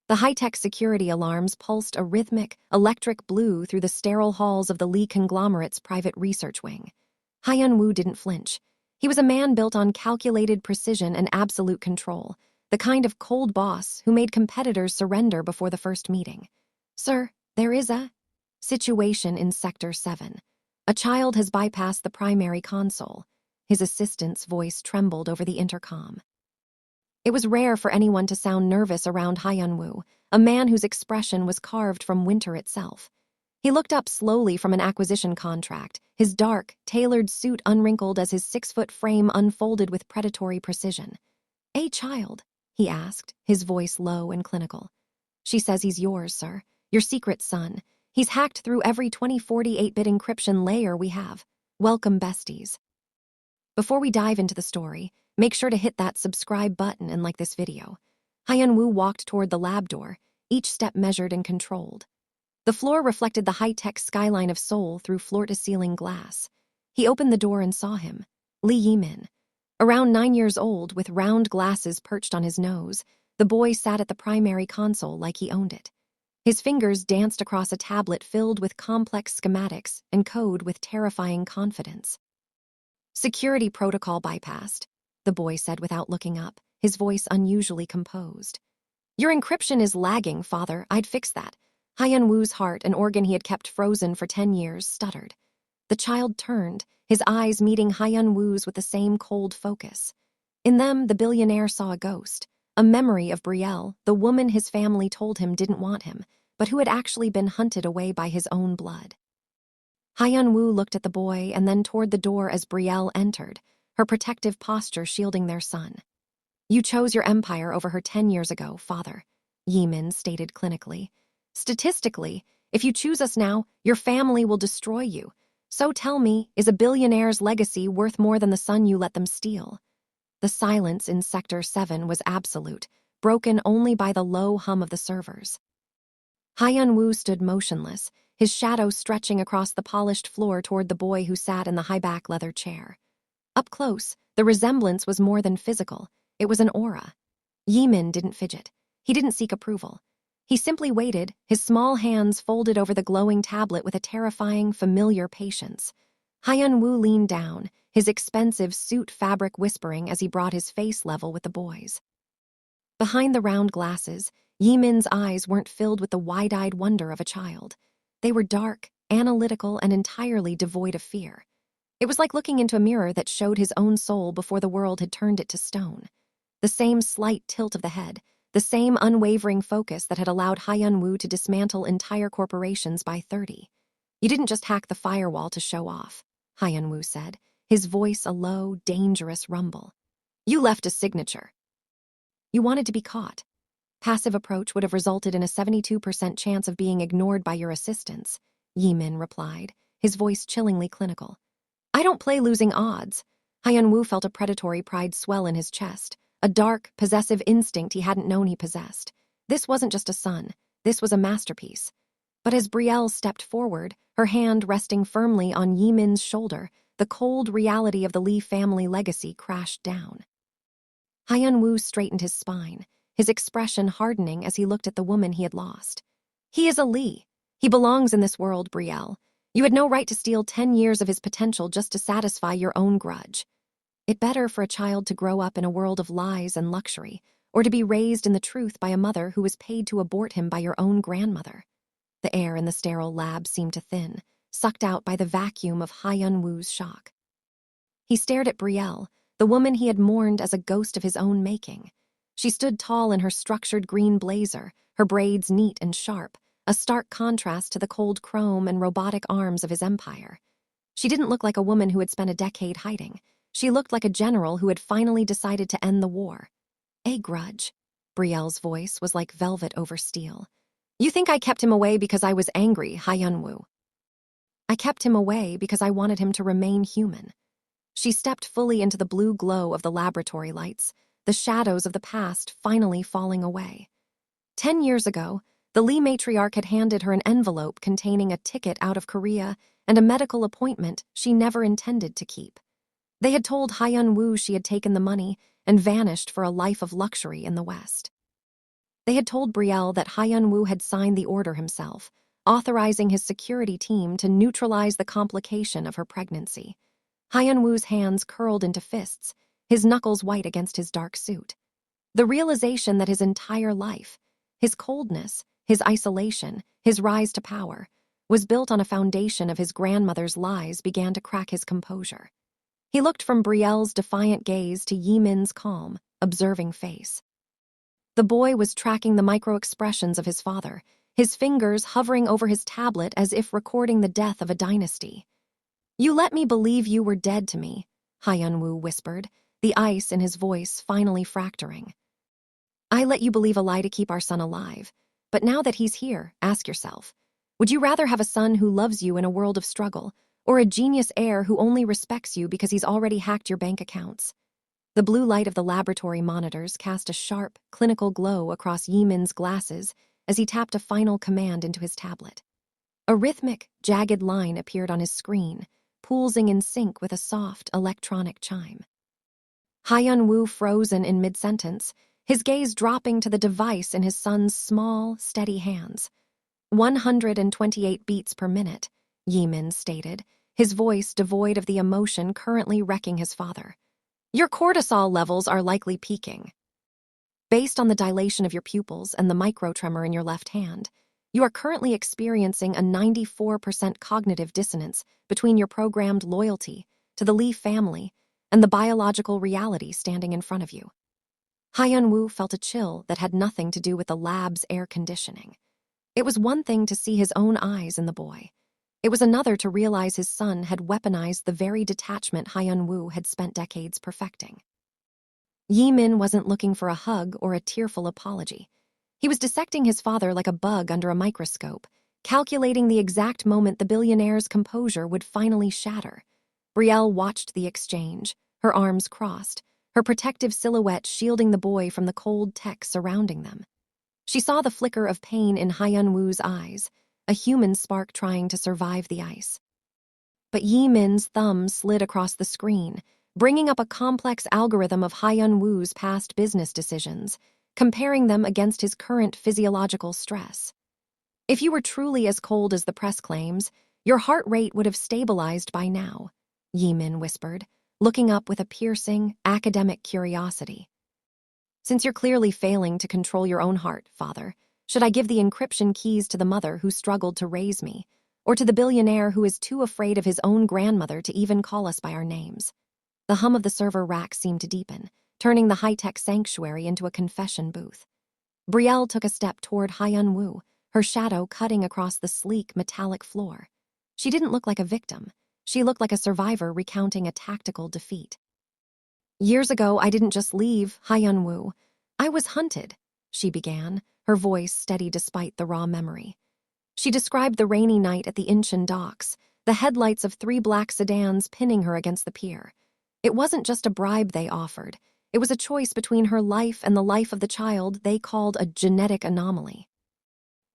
The high-tech security alarms pulsed a rhythmic, electric blue through the sterile halls of the Lee conglomerate's private research wing. Hyun-Woo didn't flinch. He was a man built on calculated precision and absolute control, the kind of cold boss who made competitors surrender before the first meeting. "Sir, there is a situation in Sector 7. A child has bypassed the primary console." His assistant's voice trembled over the intercom. It was rare for anyone to sound nervous around Hyun-Woo, a man whose expression was carved from winter itself. He looked up slowly from an acquisition contract, his dark, tailored suit unwrinkled as his 6-foot frame unfolded with predatory precision. "A child?" he asked, his voice low and clinical. "She says he's yours, sir. Your secret son. He's hacked through every 2048-bit encryption layer we have. Welcome, besties." Before we dive into the story, make sure to hit that subscribe button and like this video. Hyun-Woo walked toward the lab door, each step measured and controlled. The floor reflected the high-tech skyline of Seoul through floor-to-ceiling glass. He opened the door and saw him, Lee Jae-Min. Around 9 years old, with round glasses perched on his nose, the boy sat at the primary console like he owned it. His fingers danced across a tablet filled with complex schematics and code with terrifying confidence. "Security protocol bypassed," the boy said without looking up, his voice unusually composed. "Your encryption is lagging, father. I'd fix that." Hyun-Woo's heart, an organ he had kept frozen for 10 years, stuttered. The child turned, his eyes meeting Hyun-Woo's with the same cold focus. In them, the billionaire saw a ghost, a memory of Brielle, the woman his family told him didn't want him, but who had actually been hunted away by his own blood. Hyun-Woo looked at the boy and then toward the door as Brielle entered, her protective posture shielding their son. "You chose your empire over her 10 years ago, father," Jae-Min stated clinically. "Statistically, if you choose us now, your family will destroy you. So tell me, is a billionaire's legacy worth more than the son you let them steal?" The silence in Sector 7 was absolute, broken only by the low hum of the servers. Hyun-Woo stood motionless, his shadow stretching across the polished floor toward the boy who sat in the high-back leather chair. Up close, the resemblance was more than physical. It was an aura. Jae-Min didn't fidget. He didn't seek approval. He simply waited, his small hands folded over the glowing tablet with a terrifying, familiar patience. Hyun-Woo leaned down, his expensive suit fabric whispering as he brought his face level with the boy's. Behind the round glasses, Jae-Min's eyes weren't filled with the wide-eyed wonder of a child. They were dark, analytical, and entirely devoid of fear. It was like looking into a mirror that showed his own soul before the world had turned it to stone. The same slight tilt of the head, the same unwavering focus that had allowed Hyun-Woo to dismantle entire corporations by 30. "You didn't just hack the firewall to show off," Hyun-Woo said, his voice a low, dangerous rumble. "You left a signature. You wanted to be caught. Passive approach would have resulted in a 72% chance of being ignored by your assistants," Jae-Min replied, his voice chillingly clinical. "I don't play losing odds." Hyun-Woo felt a predatory pride swell in his chest, a dark, possessive instinct he hadn't known he possessed. This wasn't just a son, this was a masterpiece. But as Brielle stepped forward, her hand resting firmly on Jae-Min's shoulder, the cold reality of the Lee family legacy crashed down. Hyun-Woo straightened his spine, his expression hardening as he looked at the woman he had lost. "He is a Lee. He belongs in this world, Brielle. You had no right to steal 10 years of his potential just to satisfy your own grudge. It better for a child to grow up in a world of lies and luxury, or to be raised in the truth by a mother who was paid to abort him by your own grandmother." The air in the sterile lab seemed to thin, sucked out by the vacuum of Hyun-Woo's shock. He stared at Brielle, the woman he had mourned as a ghost of his own making. She stood tall in her structured green blazer, her braids neat and sharp, a stark contrast to the cold chrome and robotic arms of his empire. She didn't look like a woman who had spent a decade hiding. She looked like a general who had finally decided to end the war. "A grudge." Brielle's voice was like velvet over steel. "You think I kept him away because I was angry, Hyun-Woo? I kept him away because I wanted him to remain human." She stepped fully into the blue glow of the laboratory lights, the shadows of the past finally falling away. 10 years ago, the Lee matriarch had handed her an envelope containing a ticket out of Korea and a medical appointment she never intended to keep. They had told Hyun-Woo she had taken the money and vanished for a life of luxury in the West. They had told Brielle that Hyun-Woo had signed the order himself, authorizing his security team to neutralize the complication of her pregnancy. Hyun-Woo's hands curled into fists, his knuckles white against his dark suit. The realization that his entire life, his coldness, his isolation, his rise to power, was built on a foundation of his grandmother's lies began to crack his composure. He looked from Brielle's defiant gaze to Jae-Min's calm, observing face. The boy was tracking the micro-expressions of his father, his fingers hovering over his tablet as if recording the death of a dynasty. "You let me believe you were dead to me," Hyun-Woo whispered, the ice in his voice finally fracturing. "I let you believe a lie to keep our son alive. But now that he's here, ask yourself, would you rather have a son who loves you in a world of struggle, or a genius heir who only respects you because he's already hacked your bank accounts?" The blue light of the laboratory monitors cast a sharp, clinical glow across Jae-Min's glasses as he tapped a final command into his tablet. A rhythmic, jagged line appeared on his screen, pulsing in sync with a soft, electronic chime. Hyun-Woo frozen in mid-sentence, his gaze dropping to the device in his son's small, steady hands. 128 beats per minute, Jae-Min stated, his voice devoid of the emotion currently wrecking his father. "Your cortisol levels are likely peaking. Based on the dilation of your pupils and the microtremor in your left hand, you are currently experiencing a 94% cognitive dissonance between your programmed loyalty to the Lee family and the biological reality standing in front of you." Hyun-Woo felt a chill that had nothing to do with the lab's air conditioning. It was one thing to see his own eyes in the boy. It was another to realize his son had weaponized the very detachment Hyun-Woo had spent decades perfecting. Jae-Min wasn't looking for a hug or a tearful apology. He was dissecting his father like a bug under a microscope, calculating the exact moment the billionaire's composure would finally shatter. Brielle watched the exchange, her arms crossed, her protective silhouette shielding the boy from the cold tech surrounding them. She saw the flicker of pain in Hyun-Woo's eyes, a human spark trying to survive the ice. But Jae-Min's thumb slid across the screen, bringing up a complex algorithm of Hyun-Woo's past business decisions, comparing them against his current physiological stress. "If you were truly as cold as the press claims, your heart rate would have stabilized by now," Jae-Min whispered, looking up with a piercing, academic curiosity. "Since you're clearly failing to control your own heart, father, should I give the encryption keys to the mother who struggled to raise me, or to the billionaire who is too afraid of his own grandmother to even call us by our names?" The hum of the server rack seemed to deepen, turning the high-tech sanctuary into a confession booth. Brielle took a step toward Hyun-Woo, her shadow cutting across the sleek, metallic floor. She didn't look like a victim. She looked like a survivor recounting a tactical defeat. "Years ago, I didn't just leave, Hyun-Woo. I was hunted," she began, her voice steady despite the raw memory. She described the rainy night at the Incheon docks, the headlights of 3 black sedans pinning her against the pier. It wasn't just a bribe they offered. It was a choice between her life and the life of the child they called a genetic anomaly.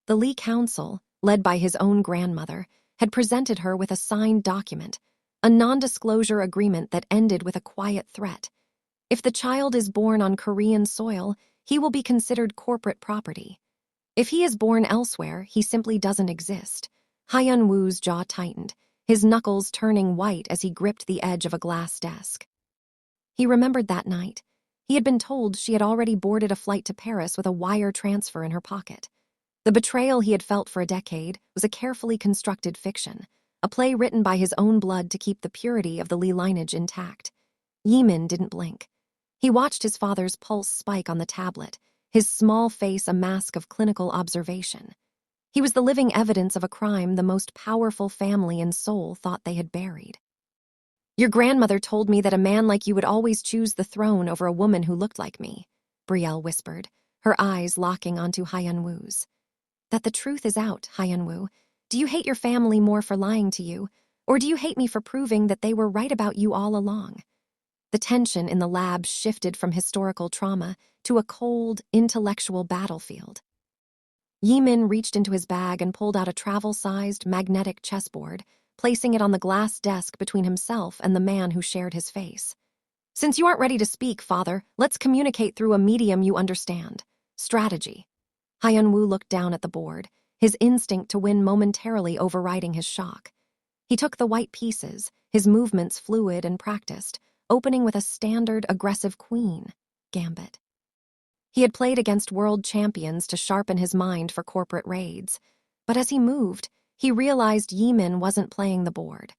The Lee Council, led by his own grandmother, had presented her with a signed document, a non-disclosure agreement that ended with a quiet threat. If the child is born on Korean soil, he will be considered corporate property. If he is born elsewhere, he simply doesn't exist. Hyun-Woo's jaw tightened, his knuckles turning white as he gripped the edge of a glass desk. He remembered that night. He had been told she had already boarded a flight to Paris with a wire transfer in her pocket. The betrayal he had felt for a decade was a carefully constructed fiction, a play written by his own blood to keep the purity of the Lee lineage intact. Jae-Min didn't blink. He watched his father's pulse spike on the tablet, his small face a mask of clinical observation. He was the living evidence of a crime the most powerful family in Seoul thought they had buried. "Your grandmother told me that a man like you would always choose the throne over a woman who looked like me," Brielle whispered, her eyes locking onto Hyun-Woo's. "That the truth is out, Hyun-Woo. Do you hate your family more for lying to you, or do you hate me for proving that they were right about you all along?" The tension in the lab shifted from historical trauma to a cold, intellectual battlefield. Jae-Min reached into his bag and pulled out a travel-sized magnetic chessboard, placing it on the glass desk between himself and the man who shared his face. "Since you aren't ready to speak, father, let's communicate through a medium you understand. Strategy." Hyun-Woo looked down at the board, his instinct to win momentarily overriding his shock. He took the white pieces, his movements fluid and practiced, opening with a standard aggressive queen gambit. He had played against world champions to sharpen his mind for corporate raids, but as he moved, he realized Jae-Min wasn't playing the board.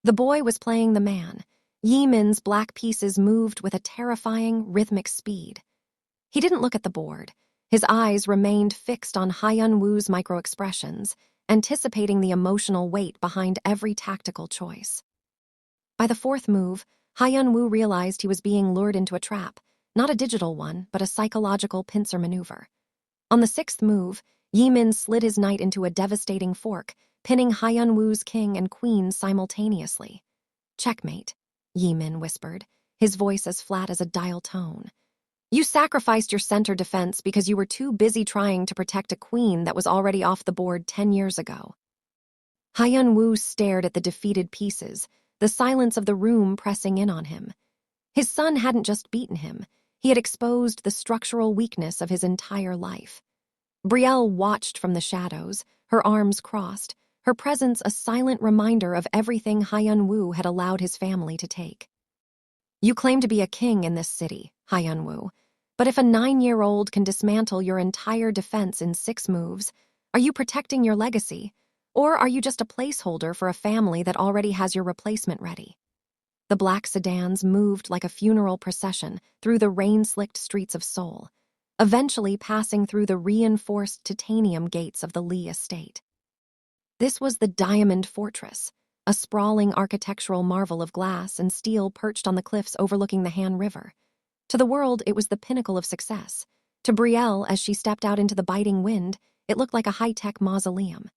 The boy was playing the man. Jae-Min's black pieces moved with a terrifying, rhythmic speed. He didn't look at the board. His eyes remained fixed on Hyun-Woo's microexpressions, anticipating the emotional weight behind every tactical choice. By the fourth move, Hyun-Woo realized he was being lured into a trap, not a digital one, but a psychological pincer maneuver. On the sixth move, Jae-Min slid his knight into a devastating fork, pinning Hyun-Woo's king and queen simultaneously. "Checkmate," Jae-Min whispered, his voice as flat as a dial tone. "You sacrificed your center defense because you were too busy trying to protect a queen that was already off the board 10 years ago." Hyun-Woo stared at the defeated pieces, the silence of the room pressing in on him. His son hadn't just beaten him, he had exposed the structural weakness of his entire life. Brielle watched from the shadows, her arms crossed, her presence a silent reminder of everything Hyun-Woo had allowed his family to take. "You claim to be a king in this city, Hyun-Woo, but if a 9-year-old can dismantle your entire defense in 6 moves, are you protecting your legacy, or are you just a placeholder for a family that already has your replacement ready?" The black sedans moved like a funeral procession through the rain-slicked streets of Seoul, eventually passing through the reinforced titanium gates of the Lee estate. This was the Diamond Fortress, a sprawling architectural marvel of glass and steel perched on the cliffs overlooking the Han River. To the world, it was the pinnacle of success. To Brielle, as she stepped out into the biting wind, it looked like a high-tech mausoleum.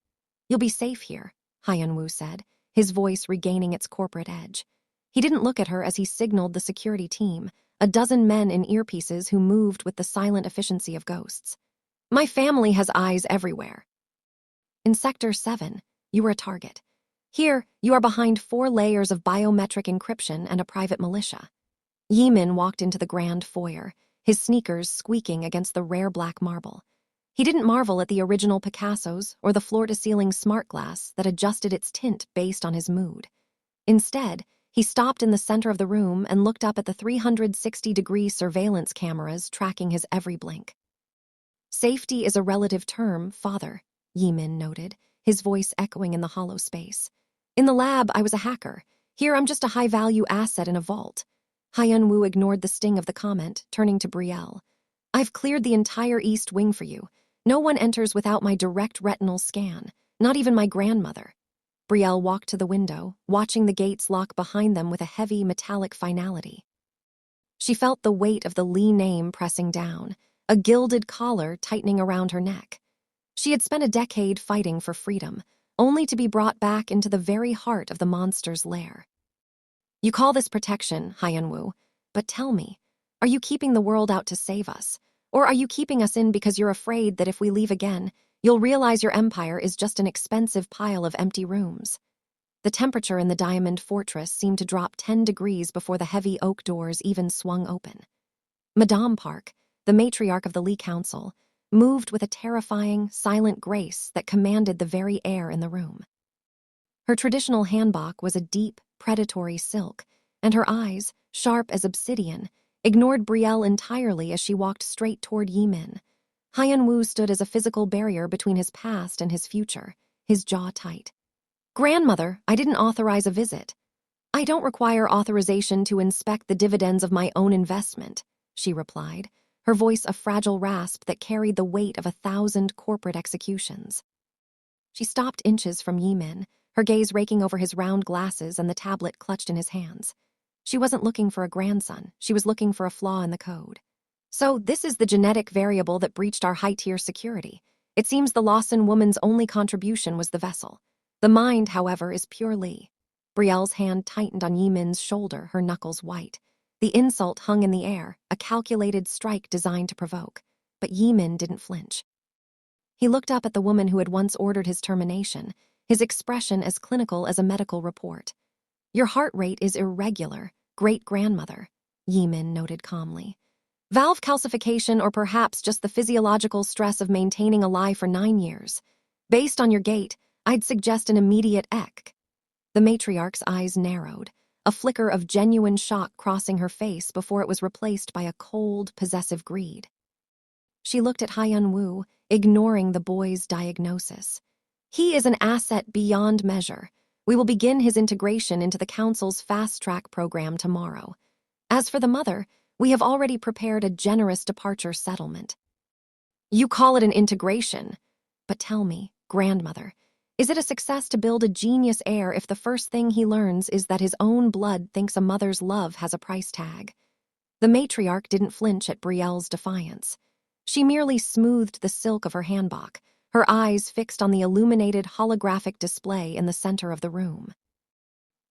"You'll be safe here," Hyun-Woo said, his voice regaining its corporate edge. He didn't look at her as he signaled the security team, a dozen men in earpieces who moved with the silent efficiency of ghosts. "My family has eyes everywhere. In Sector 7, you were a target. Here, you are behind 4 layers of biometric encryption and a private militia." Jae-Min walked into the grand foyer, his sneakers squeaking against the rare black marble. He didn't marvel at the original Picassos or the floor-to-ceiling smart glass that adjusted its tint based on his mood. Instead, he stopped in the center of the room and looked up at the 360-degree surveillance cameras tracking his every blink. "Safety is a relative term, father," Jae-Min noted, his voice echoing in the hollow space. "In the lab, I was a hacker. Here, I'm just a high-value asset in a vault." Hyun-Woo ignored the sting of the comment, turning to Brielle. "I've cleared the entire East Wing for you. No one enters without my direct retinal scan, not even my grandmother." Brielle walked to the window, watching the gates lock behind them with a heavy, metallic finality. She felt the weight of the Lee name pressing down, a gilded collar tightening around her neck. She had spent a decade fighting for freedom, only to be brought back into the very heart of the monster's lair. "You call this protection, Hyun-Woo, but tell me, are you keeping the world out to save us? Or are you keeping us in because you're afraid that if we leave again, you'll realize your empire is just an expensive pile of empty rooms?" The temperature in the Diamond Fortress seemed to drop 10 degrees before the heavy oak doors even swung open. Madame Park, the matriarch of the Lee Council, moved with a terrifying, silent grace that commanded the very air in the room. Her traditional hanbok was a deep, predatory silk, and her eyes, sharp as obsidian, ignored Brielle entirely as she walked straight toward Jae-Min. Hyun-Woo stood as a physical barrier between his past and his future, his jaw tight. "Grandmother, I didn't authorize a visit." "I don't require authorization to inspect the dividends of my own investment," she replied, her voice a fragile rasp that carried the weight of 1,000 corporate executions. She stopped inches from Jae-Min, her gaze raking over his round glasses and the tablet clutched in his hands. She wasn't looking for a grandson, she was looking for a flaw in the code. "So this is the genetic variable that breached our high-tier security. It seems the Lawson woman's only contribution was the vessel. The mind, however, is pure Lee." Brielle's hand tightened on Jae-Min's shoulder, her knuckles white. The insult hung in the air, a calculated strike designed to provoke. But Jae-Min didn't flinch. He looked up at the woman who had once ordered his termination, his expression as clinical as a medical report. "Your heart rate is irregular, great-grandmother," Jae-Min noted calmly. Valve calcification, or perhaps just the physiological stress of maintaining a lie for 9 years. Based on your gait, I'd suggest an immediate ek. The matriarch's eyes narrowed, a flicker of genuine shock crossing her face before it was replaced by a cold, possessive greed. She looked at Hyun-Woo, ignoring the boy's diagnosis. He is an asset beyond measure. We will begin his integration into the council's fast-track program tomorrow. As for the mother, we have already prepared a generous departure settlement. You call it an integration. But tell me, grandmother, is it a success to build a genius heir if the first thing he learns is that his own blood thinks a mother's love has a price tag? The matriarch didn't flinch at Brielle's defiance. She merely smoothed the silk of her hanbok, her eyes fixed on the illuminated holographic display in the center of the room.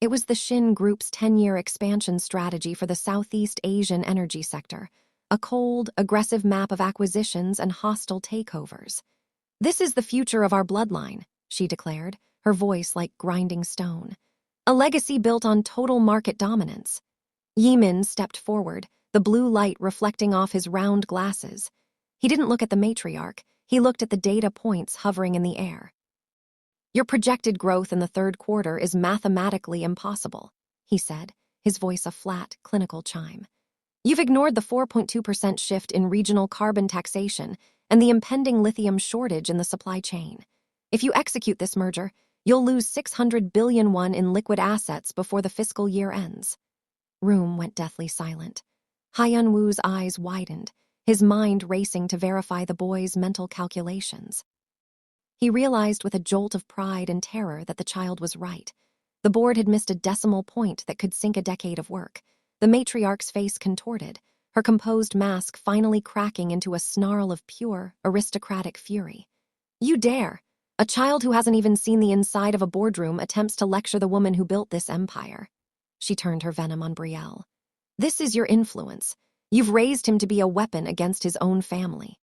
It was the Shin Group's 10-year expansion strategy for the Southeast Asian energy sector, a cold, aggressive map of acquisitions and hostile takeovers. This is the future of our bloodline, she declared, her voice like grinding stone. A legacy built on total market dominance. Jae-Min stepped forward, the blue light reflecting off his round glasses. He didn't look at the matriarch, he looked at the data points hovering in the air. Your projected growth in the third quarter is mathematically impossible, he said, his voice a flat, clinical chime. You've ignored the 4.2% shift in regional carbon taxation and the impending lithium shortage in the supply chain. If you execute this merger, you'll lose 600 billion won in liquid assets before the fiscal year ends. Room went deathly silent. Hyun-Woo's eyes widened, his mind racing to verify the boy's mental calculations. He realized with a jolt of pride and terror that the child was right. The board had missed a decimal point that could sink a decade of work. The matriarch's face contorted, her composed mask finally cracking into a snarl of pure, aristocratic fury. You dare! A child who hasn't even seen the inside of a boardroom attempts to lecture the woman who built this empire. She turned her venom on Brielle. This is your influence. You've raised him to be a weapon against his own family.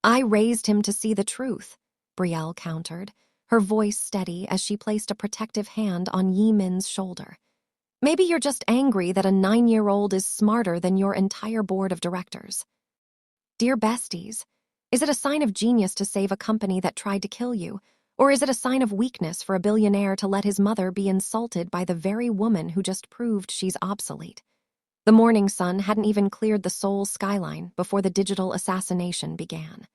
I raised him to see the truth, Brielle countered, her voice steady as she placed a protective hand on Jae-Min's shoulder. Maybe you're just angry that a 9-year-old is smarter than your entire board of directors. Dear besties, is it a sign of genius to save a company that tried to kill you, or is it a sign of weakness for a billionaire to let his mother be insulted by the very woman who just proved she's obsolete? The morning sun hadn't even cleared the Seoul skyline before the digital assassination began.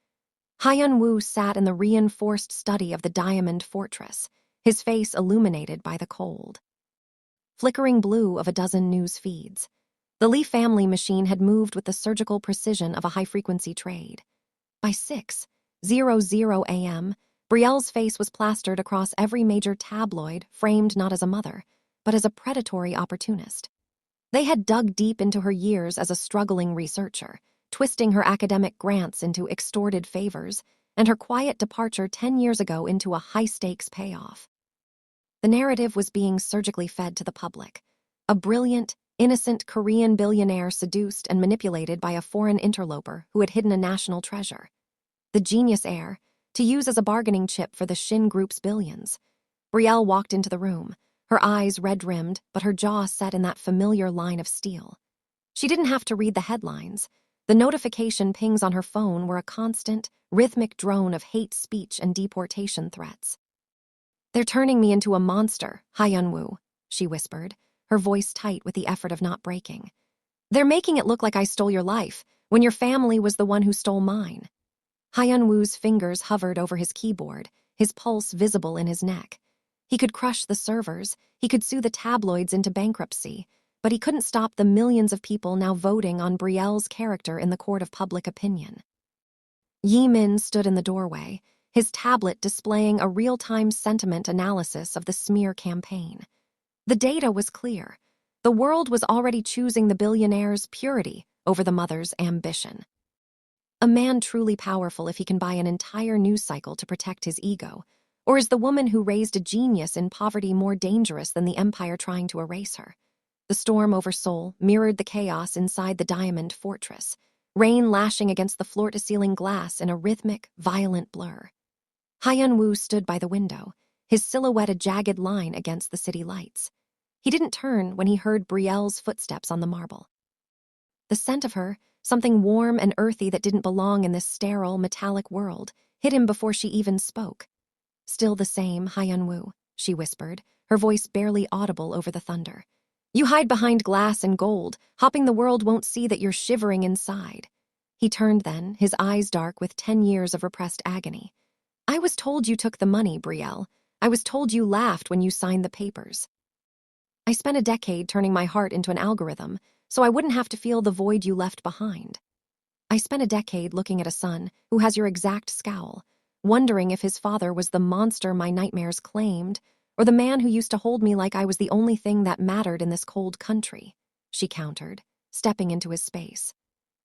Hyun-Woo sat in the reinforced study of the Diamond Fortress, his face illuminated by the cold. Flickering blue of a dozen news feeds. The Lee family machine had moved with the surgical precision of a high-frequency trade. By 6:00 a.m., Brielle's face was plastered across every major tabloid, framed not as a mother, but as a predatory opportunist. They had dug deep into her years as a struggling researcher, twisting her academic grants into extorted favors, and her quiet departure 10 years ago into a high-stakes payoff. The narrative was being surgically fed to the public. A brilliant, innocent Korean billionaire seduced and manipulated by a foreign interloper who had hidden a national treasure. The genius heir, to use as a bargaining chip for the Shin Group's billions. Brielle walked into the room, her eyes red-rimmed, but her jaw set in that familiar line of steel. She didn't have to read the headlines. The notification pings on her phone were a constant, rhythmic drone of hate speech and deportation threats. They're turning me into a monster, Hyun-Woo, she whispered, her voice tight with the effort of not breaking. They're making it look like I stole your life, when your family was the one who stole mine. Hyun-Woo's fingers hovered over his keyboard, his pulse visible in his neck. He could crush the servers, he could sue the tabloids into bankruptcy, but he couldn't stop the millions of people now voting on Brielle's character in the court of public opinion. Jae-Min stood in the doorway, his tablet displaying a real-time sentiment analysis of the smear campaign. The data was clear. The world was already choosing the billionaire's purity over the mother's ambition. A man truly powerful if he can buy an entire news cycle to protect his ego, or is the woman who raised a genius in poverty more dangerous than the empire trying to erase her? The storm over Seoul mirrored the chaos inside the Diamond Fortress, rain lashing against the floor-to-ceiling glass in a rhythmic, violent blur. Hyun-Woo stood by the window, his silhouette a jagged line against the city lights. He didn't turn when he heard Brielle's footsteps on the marble. The scent of her, Something warm and earthy that didn't belong in this sterile, metallic world hit him before she even spoke. "Still the same, Hyun-Woo," she whispered, her voice barely audible over the thunder. "You hide behind glass and gold, hoping the world won't see that you're shivering inside." He turned then, his eyes dark with 10 years of repressed agony. "I was told you took the money, Brielle. I was told you laughed when you signed the papers. I spent a decade turning my heart into an algorithm, so I wouldn't have to feel the void you left behind. I spent a decade looking at a son who has your exact scowl, wondering if his father was the monster my nightmares claimed, or the man who used to hold me like I was the only thing that mattered in this cold country," she countered, stepping into his space.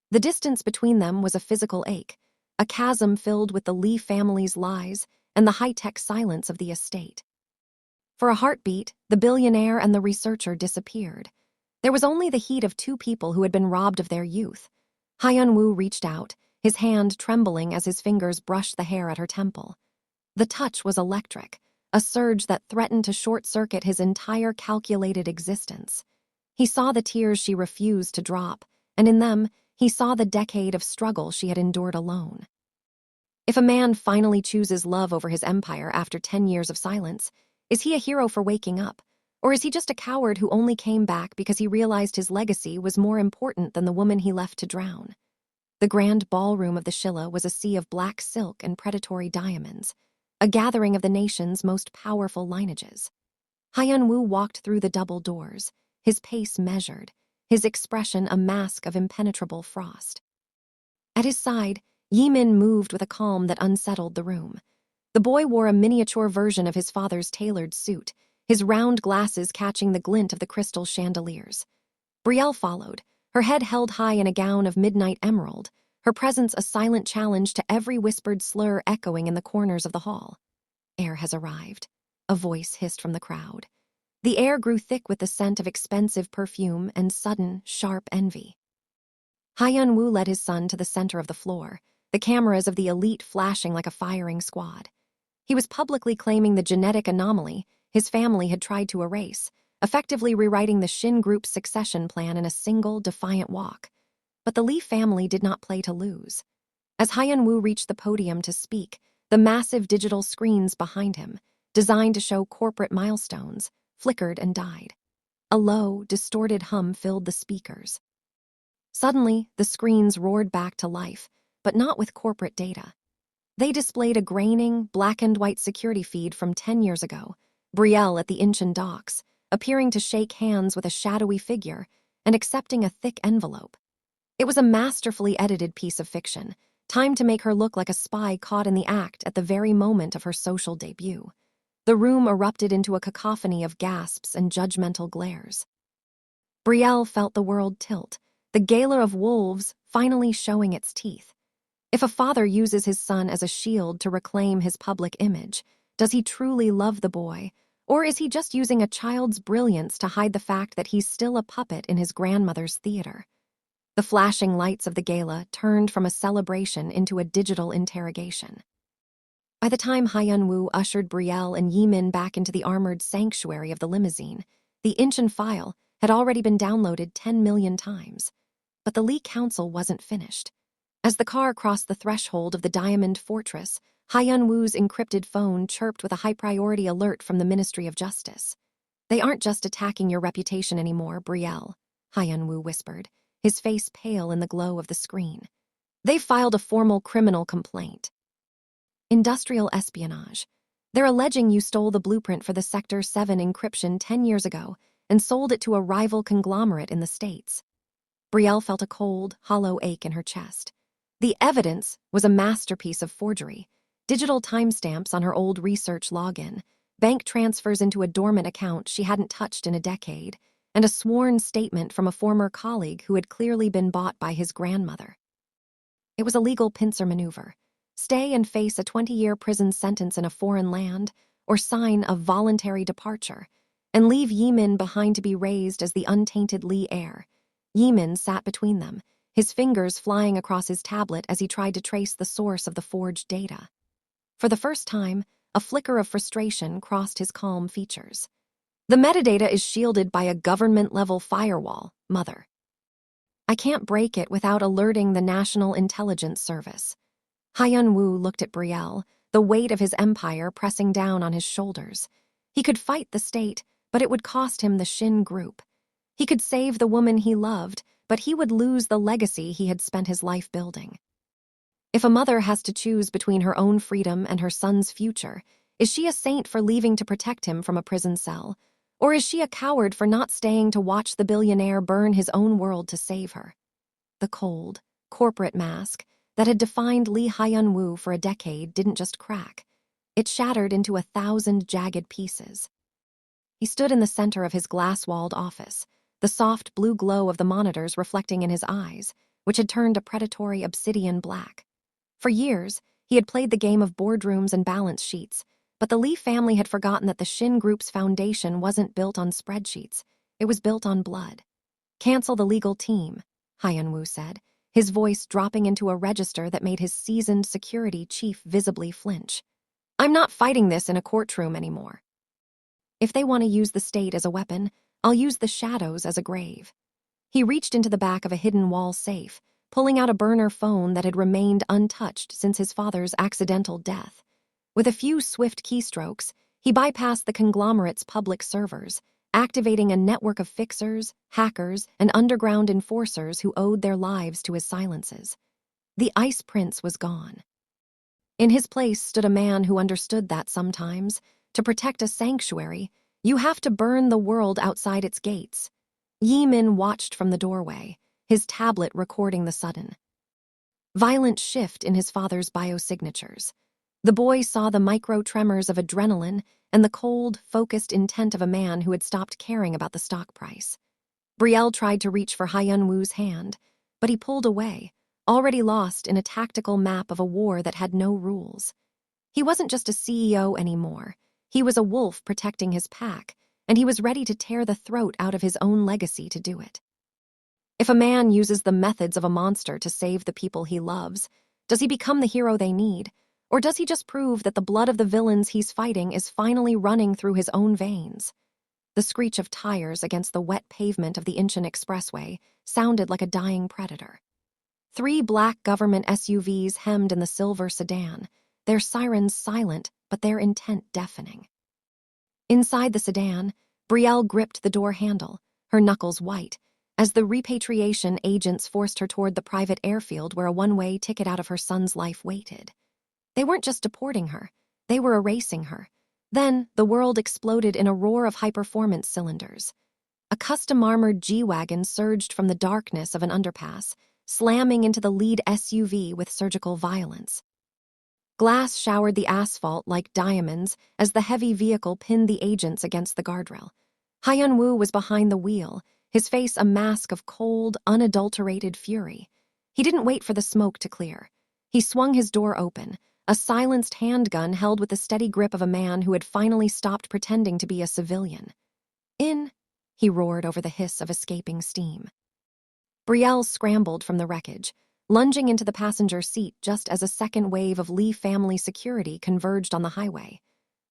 The distance between them was a physical ache, a chasm filled with the Lee family's lies and the high-tech silence of the estate. For a heartbeat, the billionaire and the researcher disappeared. There was only the heat of two people who had been robbed of their youth. Hyun-Woo reached out, his hand trembling as his fingers brushed the hair at her temple. The touch was electric, a surge that threatened to short-circuit his entire calculated existence. He saw the tears she refused to drop, and in them, he saw the decade of struggle she had endured alone. If a man finally chooses love over his empire after 10 years of silence, is he a hero for waking up, or is he just a coward who only came back because he realized his legacy was more important than the woman he left to drown? The grand ballroom of the Shilla was a sea of black silk and predatory diamonds, a gathering of the nation's most powerful lineages. Hyun-Woo walked through the double doors, his pace measured, his expression a mask of impenetrable frost. At his side, Jae-Min moved with a calm that unsettled the room. The boy wore a miniature version of his father's tailored suit, his round glasses catching the glint of the crystal chandeliers. Brielle followed, her head held high in a gown of midnight emerald, her presence a silent challenge to every whispered slur echoing in the corners of the hall. "Heir has arrived," a voice hissed from the crowd. The air grew thick with the scent of expensive perfume and sudden, sharp envy. Hyun-Woo led his son to the center of the floor, the cameras of the elite flashing like a firing squad. He was publicly claiming the genetic anomaly his family had tried to erase, effectively rewriting the Shin Group's succession plan in a single, defiant walk. But the Lee family did not play to lose. As Hyun-Woo reached the podium to speak, the massive digital screens behind him, designed to show corporate milestones, flickered and died. A low, distorted hum filled the speakers. Suddenly, the screens roared back to life, but not with corporate data. They displayed a graining, black-and-white security feed from 10 years ago, Brielle at the Incheon docks, appearing to shake hands with a shadowy figure and accepting a thick envelope. It was a masterfully edited piece of fiction, timed to make her look like a spy caught in the act at the very moment of her social debut. The room erupted into a cacophony of gasps and judgmental glares. Brielle felt the world tilt, the gala of wolves finally showing its teeth. If a father uses his son as a shield to reclaim his public image, does he truly love the boy, or is he just using a child's brilliance to hide the fact that he's still a puppet in his grandmother's theater? The flashing lights of the gala turned from a celebration into a digital interrogation. By the time Hyun-Woo ushered Brielle and Jae-Min back into the armored sanctuary of the limousine, the Incheon file had already been downloaded 10 million times. But the Lee Council wasn't finished. As the car crossed the threshold of the Diamond Fortress, Hyun-Woo's encrypted phone chirped with a high-priority alert from the Ministry of Justice. "They aren't just attacking your reputation anymore, Brielle," Hyun-Woo whispered, his face pale in the glow of the screen. "They've filed a formal criminal complaint. Industrial espionage. They're alleging you stole the blueprint for the Sector 7 encryption 10 years ago and sold it to a rival conglomerate in the States." Brielle felt a cold, hollow ache in her chest. The evidence was a masterpiece of forgery. Digital timestamps on her old research login, bank transfers into a dormant account she hadn't touched in a decade, and a sworn statement from a former colleague who had clearly been bought by his grandmother. It was a legal pincer maneuver. Stay and face a 20-year prison sentence in a foreign land, or sign a voluntary departure, and leave Jae-Min behind to be raised as the untainted Lee heir. Jae-Min sat between them, his fingers flying across his tablet as he tried to trace the source of the forged data. For the first time, a flicker of frustration crossed his calm features. "The metadata is shielded by a government-level firewall, Mother. I can't break it without alerting the National Intelligence Service. Hyun-Woo looked at Brielle, the weight of his empire pressing down on his shoulders. He could fight the state, but it would cost him the Shin Group. He could save the woman he loved, but he would lose the legacy he had spent his life building. If a mother has to choose between her own freedom and her son's future, is she a saint for leaving to protect him from a prison cell? Or is she a coward for not staying to watch the billionaire burn his own world to save her? The cold, corporate mask that had defined Lee Hyun-Woo for a decade didn't just crack. It shattered into 1,000 jagged pieces. He stood in the center of his glass-walled office, the soft blue glow of the monitors reflecting in his eyes, which had turned a predatory obsidian black. For years, he had played the game of boardrooms and balance sheets, but the Lee family had forgotten that the Shin Group's foundation wasn't built on spreadsheets. It was built on blood. "Cancel the legal team," Hyun-Woo said, his voice dropping into a register that made his seasoned security chief visibly flinch. "I'm not fighting this in a courtroom anymore. If they want to use the state as a weapon, I'll use the shadows as a grave." He reached into the back of a hidden wall safe, pulling out a burner phone that had remained untouched since his father's accidental death. With a few swift keystrokes, he bypassed the conglomerate's public servers, activating a network of fixers, hackers, and underground enforcers who owed their lives to his silences. The Ice Prince was gone. In his place stood a man who understood that sometimes, to protect a sanctuary, you have to burn the world outside its gates. Jae-Min watched from the doorway, his tablet recording the sudden, violent shift in his father's biosignatures. The boy saw the micro-tremors of adrenaline and the cold, focused intent of a man who had stopped caring about the stock price. Brielle tried to reach for Hyun-Woo's hand, but he pulled away, already lost in a tactical map of a war that had no rules. He wasn't just a CEO anymore. He was a wolf protecting his pack, and he was ready to tear the throat out of his own legacy to do it. If a man uses the methods of a monster to save the people he loves, does he become the hero they need? Or does he just prove that the blood of the villains he's fighting is finally running through his own veins? The screech of tires against the wet pavement of the Incheon Expressway sounded like a dying predator. 3 black government SUVs hemmed in the silver sedan, their sirens silent but their intent deafening. Inside the sedan, Brielle gripped the door handle, her knuckles white, as the repatriation agents forced her toward the private airfield where a one-way ticket out of her son's life waited. They weren't just deporting her, they were erasing her. Then, the world exploded in a roar of high-performance cylinders. A custom-armored G-Wagon surged from the darkness of an underpass, slamming into the lead SUV with surgical violence. Glass showered the asphalt like diamonds as the heavy vehicle pinned the agents against the guardrail. Hyun-Woo was behind the wheel, his face a mask of cold, unadulterated fury. He didn't wait for the smoke to clear. He swung his door open, a silenced handgun held with the steady grip of a man who had finally stopped pretending to be a civilian. "In," he roared over the hiss of escaping steam. Brielle scrambled from the wreckage, lunging into the passenger seat just as a second wave of Lee family security converged on the highway.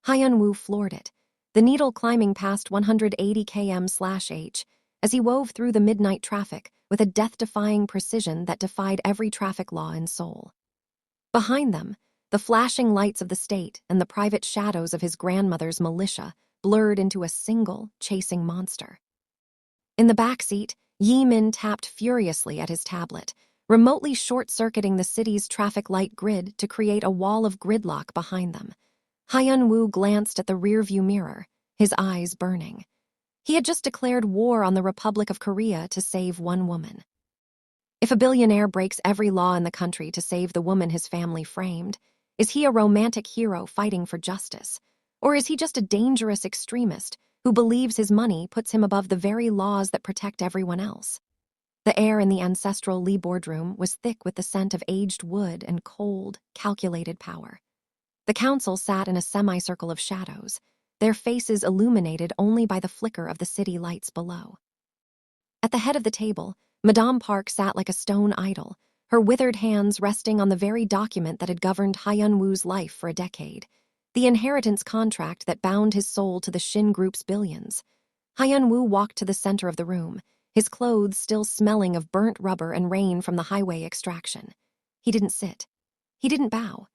Hyun-Woo floored it, the needle climbing past 180 km/h as he wove through the midnight traffic with a death-defying precision that defied every traffic law in Seoul. Behind them, the flashing lights of the state and the private shadows of his grandmother's militia blurred into a single, chasing monster. In the back seat, Jae-Min tapped furiously at his tablet, remotely short-circuiting the city's traffic light grid to create a wall of gridlock behind them. Hyun-Woo glanced at the rearview mirror, his eyes burning. He had just declared war on the Republic of Korea to save one woman. If a billionaire breaks every law in the country to save the woman his family framed, is he a romantic hero fighting for justice? Or is he just a dangerous extremist who believes his money puts him above the very laws that protect everyone else? The air in the ancestral Lee boardroom was thick with the scent of aged wood and cold, calculated power. The council sat in a semicircle of shadows, their faces illuminated only by the flicker of the city lights below. At the head of the table, Madame Park sat like a stone idol, her withered hands resting on the very document that had governed Hyun-Woo's life for a decade, the inheritance contract that bound his soul to the Shin Group's billions. Hyun-Woo walked to the center of the room, his clothes still smelling of burnt rubber and rain from the highway extraction. He didn't sit. He didn't bow.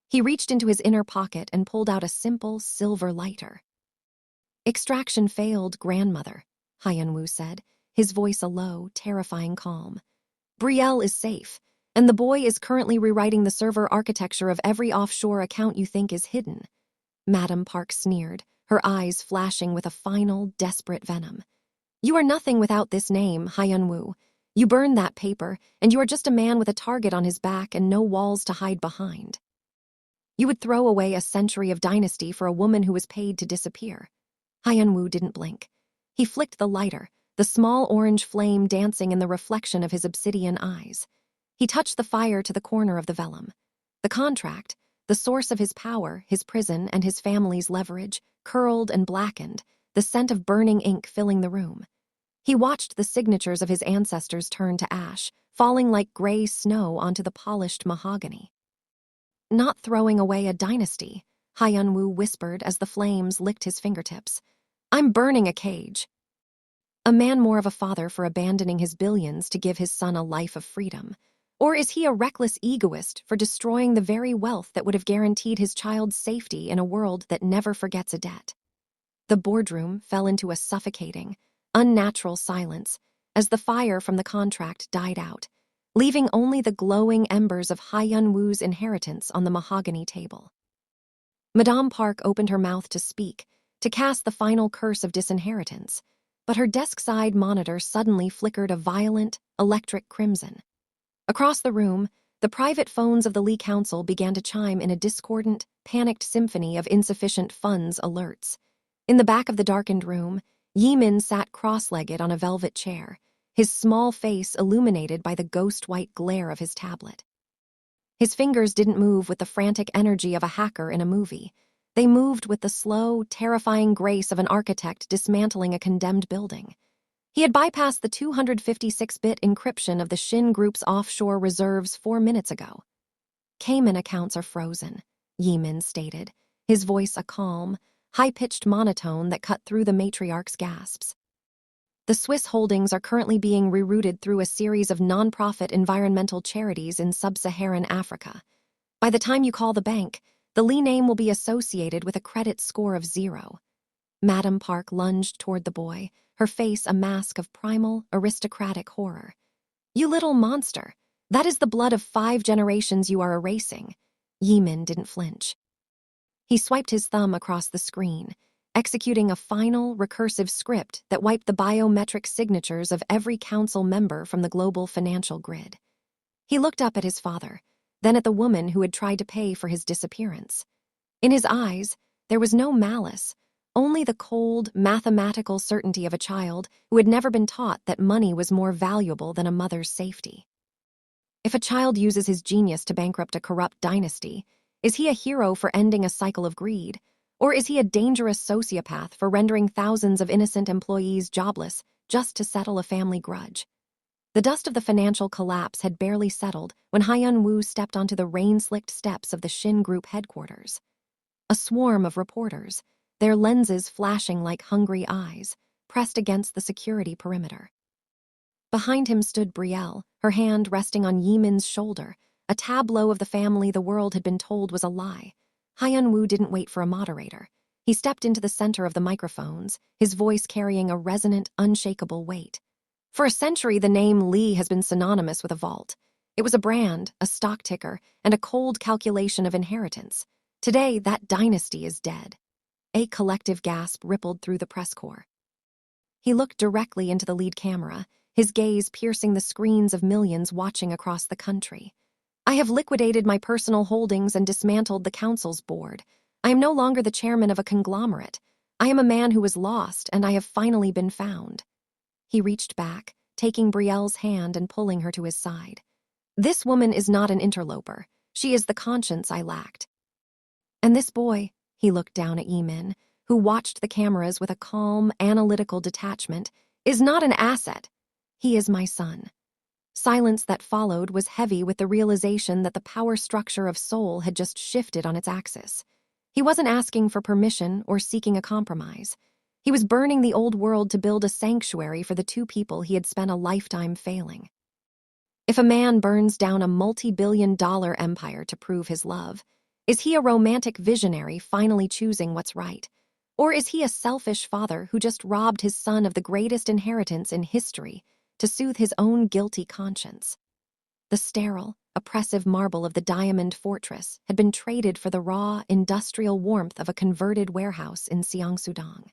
He reached into his inner pocket and pulled out a simple silver lighter. "Extraction failed, grandmother," Hyun-Woo said, his voice a low, terrifying calm. "Brielle is safe, and the boy is currently rewriting the server architecture of every offshore account you think is hidden." Madame Park sneered, her eyes flashing with a final, desperate venom. "You are nothing without this name, Hyun-Woo. You burned that paper, and you are just a man with a target on his back and no walls to hide behind. You would throw away a century of dynasty for a woman who was paid to disappear." Hyun-Woo didn't blink. He flicked the lighter, the small orange flame dancing in the reflection of his obsidian eyes. He touched the fire to the corner of the vellum. The contract, the source of his power, his prison, and his family's leverage, curled and blackened, the scent of burning ink filling the room. He watched the signatures of his ancestors turn to ash, falling like gray snow onto the polished mahogany. "Not throwing away a dynasty," Hyun-Woo whispered as the flames licked his fingertips. "I'm burning a cage." A man more of a father for abandoning his billions to give his son a life of freedom? Or is he a reckless egoist for destroying the very wealth that would have guaranteed his child's safety in a world that never forgets a debt? The boardroom fell into a suffocating, unnatural silence as the fire from the contract died out, leaving only the glowing embers of Hyun-Woo's inheritance on the mahogany table. Madame Park opened her mouth to speak, to cast the final curse of disinheritance, but her desk-side monitor suddenly flickered a violent, electric crimson. Across the room, the private phones of the Lee Council began to chime in a discordant, panicked symphony of insufficient funds alerts. In the back of the darkened room, Jae-Min sat cross-legged on a velvet chair, his small face illuminated by the ghost-white glare of his tablet. His fingers didn't move with the frantic energy of a hacker in a movie. They moved with the slow, terrifying grace of an architect dismantling a condemned building. He had bypassed the 256-bit encryption of the Shin Group's offshore reserves 4 minutes ago. "Cayman accounts are frozen," Jae-Min stated, his voice a calm, high-pitched monotone that cut through the matriarch's gasps. "The Swiss holdings are currently being rerouted through a series of non-profit environmental charities in sub-Saharan Africa. By the time you call the bank, the Lee name will be associated with a credit score of 0. Madame Park lunged toward the boy, her face a mask of primal, aristocratic horror. "You little monster! That is the blood of 5 generations you are erasing." Jae-Min didn't flinch. He swiped his thumb across the screen, executing a final, recursive script that wiped the biometric signatures of every council member from the global financial grid. He looked up at his father, then at the woman who had tried to pay for his disappearance. In his eyes, there was no malice, only the cold, mathematical certainty of a child who had never been taught that money was more valuable than a mother's safety. If a child uses his genius to bankrupt a corrupt dynasty, is he a hero for ending a cycle of greed? Or is he a dangerous sociopath for rendering thousands of innocent employees jobless just to settle a family grudge? The dust of the financial collapse had barely settled when Hyun-Woo stepped onto the rain-slicked steps of the Shin Group headquarters. A swarm of reporters, their lenses flashing like hungry eyes, pressed against the security perimeter. Behind him stood Brielle, her hand resting on Jae-Min's shoulder, a tableau of the family the world had been told was a lie. Hyun-Woo didn't wait for a moderator. He stepped into the center of the microphones, his voice carrying a resonant, unshakable weight. For a century, the name Lee has been synonymous with a vault. It was a brand, a stock ticker, and a cold calculation of inheritance. Today, that dynasty is dead. A collective gasp rippled through the press corps. He looked directly into the lead camera, his gaze piercing the screens of millions watching across the country. "I have liquidated my personal holdings and dismantled the council's board. I am no longer the chairman of a conglomerate. I am a man who was lost, and I have finally been found." He reached back, taking Brielle's hand and pulling her to his side. "This woman is not an interloper. She is the conscience I lacked. And this boy," he looked down at Jae-Min, who watched the cameras with a calm, analytical detachment, "is not an asset. He is my son." Silence that followed was heavy with the realization that the power structure of Seoul had just shifted on its axis. He wasn't asking for permission or seeking a compromise. He was burning the old world to build a sanctuary for the two people he had spent a lifetime failing. If a man burns down a multi-billion-dollar empire to prove his love, is he a romantic visionary finally choosing what's right? Or is he a selfish father who just robbed his son of the greatest inheritance in history to soothe his own guilty conscience? The sterile, oppressive marble of the diamond fortress had been traded for the raw, industrial warmth of a converted warehouse in Seongsudong.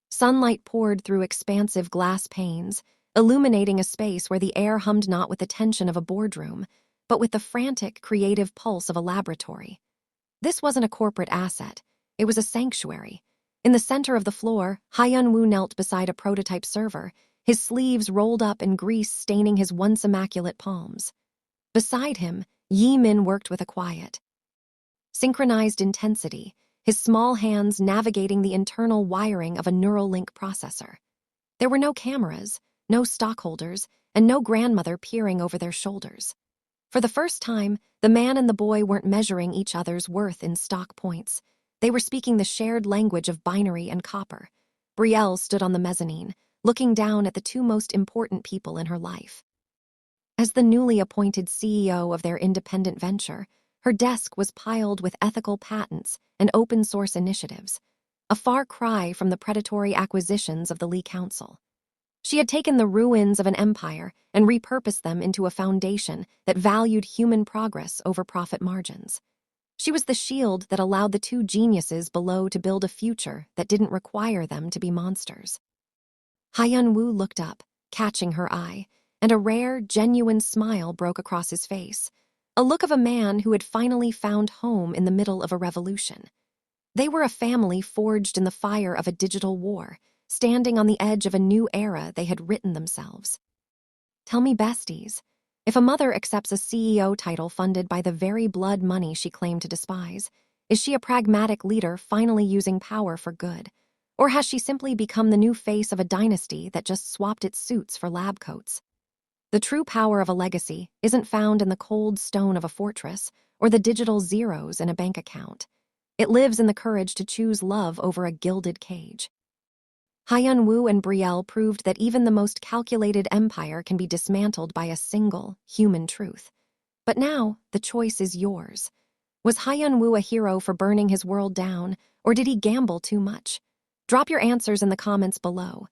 Sunlight poured through expansive glass panes, illuminating a space where the air hummed not with the tension of a boardroom, but with the frantic, creative pulse of a laboratory. This wasn't a corporate asset. It was a sanctuary. In the center of the floor, Hyun-Woo knelt beside a prototype server, his sleeves rolled up in grease staining his once immaculate palms. Beside him, Jae-Min worked with a quiet, synchronized intensity, his small hands navigating the internal wiring of a neural link processor. There were no cameras, no stockholders, and no grandmother peering over their shoulders. For the first time, the man and the boy weren't measuring each other's worth in stock points. They were speaking the shared language of binary and copper. Brielle stood on the mezzanine, looking down at the two most important people in her life. As the newly appointed CEO of their independent venture, her desk was piled with ethical patents and open-source initiatives, a far cry from the predatory acquisitions of the Lee Council. She had taken the ruins of an empire and repurposed them into a foundation that valued human progress over profit margins. She was the shield that allowed the two geniuses below to build a future that didn't require them to be monsters. Hyun-Woo looked up, catching her eye, and a rare, genuine smile broke across his face, a look of a man who had finally found home in the middle of a revolution. They were a family forged in the fire of a digital war, standing on the edge of a new era they had written themselves. Tell me, besties, if a mother accepts a CEO title funded by the very blood money she claimed to despise, is she a pragmatic leader finally using power for good? Or has she simply become the new face of a dynasty that just swapped its suits for lab coats? The true power of a legacy isn't found in the cold stone of a fortress or the digital zeros in a bank account. It lives in the courage to choose love over a gilded cage. Hyun-Woo and Brielle proved that even the most calculated empire can be dismantled by a single, human truth. But now, the choice is yours. Was Hyun-Woo a hero for burning his world down, or did he gamble too much? Drop your answers in the comments below.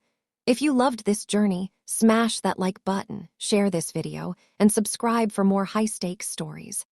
If you loved this journey, smash that like button, share this video, and subscribe for more high-stakes stories.